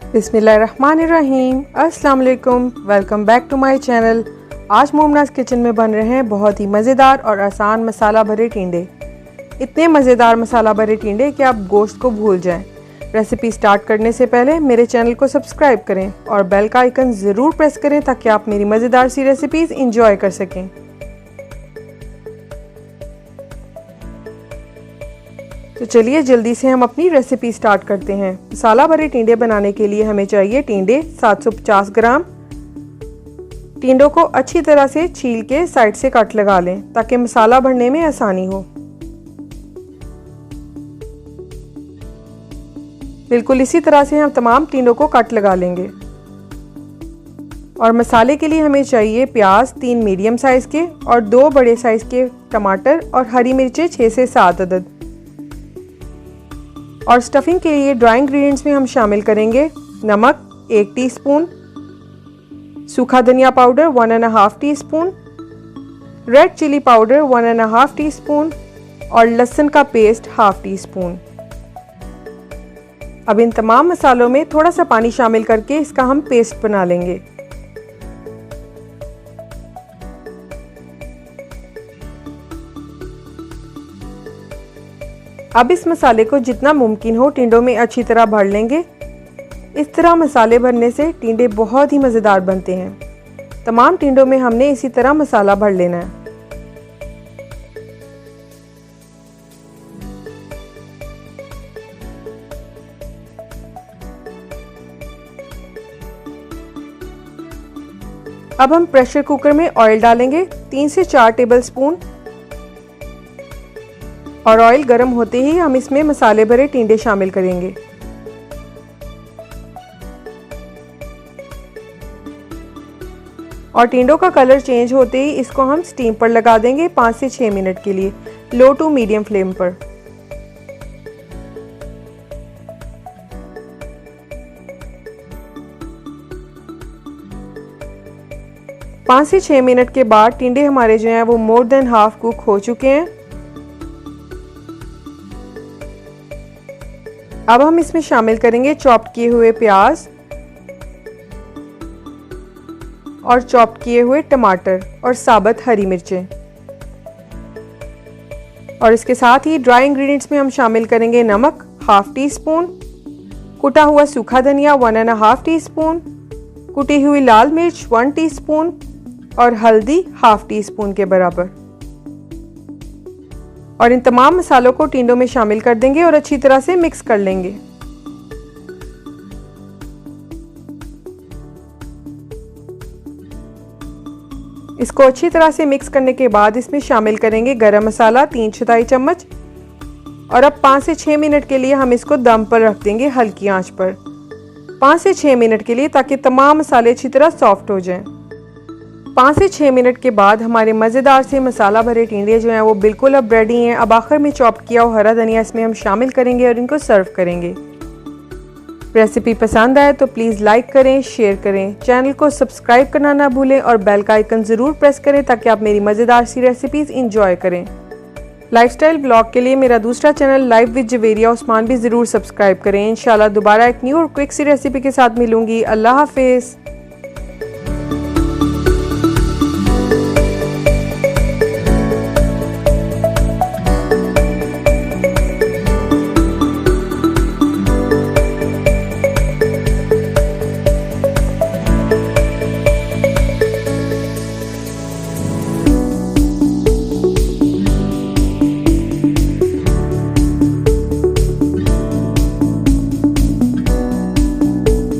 बिस्मिल्लाहिर्रहमानिर्रहीम। अस्सलाम वालेकुम, welcome back to my channel. आज मोमनाज़ किचन में बन रहे हैं बहुत ही मज़ेदार और आसान मसाला भरे टिंडे। इतने मज़ेदार मसाला भरे टिंडे कि आप गोश्त को भूल जाएं। रेसिपी स्टार्ट करने से पहले मेरे चैनल को सब्सक्राइब करें और बेल का आइकन ज़रूर प्रेस करें ताकि आप मेरी मज़ेदार सी रेसिपीज़ इंजॉय कर सकें। तो चलिए जल्दी से हम अपनी रेसिपी स्टार्ट करते हैं। मसाला भरे टिंडे बनाने के लिए हमें चाहिए टिंडे 750 ग्राम। टिंडों को अच्छी तरह से छील के साइड से कट लगा लें ताकि मसाला भरने में आसानी हो। बिल्कुल इसी तरह से हम तमाम टिंडों को कट लगा लेंगे। और मसाले के लिए हमें चाहिए प्याज 3 मीडियम साइज़ के और 2 बड़े साइज़ के टमाटर और हरी मिर्चें 6 से 7 अदद। और स्टफिंग के लिए ड्राई इंग्रेडिएंट्स में हम शामिल करेंगे नमक 1 टीस्पून, सूखा धनिया powder 1.5 teaspoon, red chilli powder 1.5 teaspoon और लहसुन का पेस्ट 1/2 टीस्पून। अब इन तमाम मसालों में थोड़ा सा पानी शामिल करके इसका हम पेस्ट बना लेंगे। अब इस मसाले को जितना मुमकिन हो टिंडों में अच्छी तरह भर लेंगे। इस तरह मसाले भरने से टिंडे बहुत ही मज़ेदार बनते हैं। तमाम टिंडों में हमने इसी तरह मसाला भर लेना है। अब हम प्रेशर कुकर में ऑयल डालेंगे 3 से 4 टेबलस्पून। और ऑयल गर्म होते ही हम इसमें मसाले भरे टिंडे शामिल करेंगे। और टिंडों का कलर चेंज होते ही इसको हम स्टीम पर लगा देंगे 5 से 6 मिनट के लिए, लो टू मीडियम फ्लेम पर। पाँच से 6 मिनट के बाद टिंडे हमारे जो हैं वो मोर देन हाफ कुक हो चुके हैं। अब हम इसमें शामिल करेंगे चॉप्ड किए हुए प्याज और चॉप्ड किए हुए टमाटर और साबुत हरी मिर्चें। और इसके साथ ही ड्राई इंग्रेडिएंट्स में हम शामिल करेंगे नमक 1/2 टीस्पून, कुटा हुआ सूखा धनिया 1.5 टीस्पून, कुटी हुई लाल मिर्च 1 टीस्पून और हल्दी 1/2 टीस्पून के बराबर। और इन तमाम मसालों को टिंडों में शामिल कर देंगे और अच्छी तरह से मिक्स कर लेंगे। इसको अच्छी तरह से मिक्स करने के बाद इसमें शामिल करेंगे गरम मसाला 3 चौथाई चम्मच। और अब 5 से 6 मिनट के लिए हम इसको दम पर रख देंगे हल्की आंच पर 5 से 6 मिनट के लिए, ताकि तमाम मसाले अच्छी तरह सॉफ्ट हो जाएं। 5 से 6 मिनट के बाद हमारे मज़ेदार से मसाला भरे टिंडे जो हैं वो बिल्कुल अब रेडी हैं। अब आखिर में चॉप किया हुआ हरा धनिया इसमें हम शामिल करेंगे और इनको सर्व करेंगे। रेसिपी पसंद आए तो प्लीज़ लाइक करें, शेयर करें, चैनल को सब्सक्राइब करना ना भूलें और बेल का आइकन ज़रूर प्रेस करें ताकि आप मेरी मज़ेदार सी रेसिपीज़ इंजॉय करें। लाइफस्टाइल ब्लॉग के लिए मेरा दूसरा channel live with Javeria Usman भी ज़रूर सब्सक्राइब करें। इंशाल्लाह दोबारा एक न्यू और क्विक सी रेसिपी के साथ मिलूंगी। अल्लाह हाफिज़।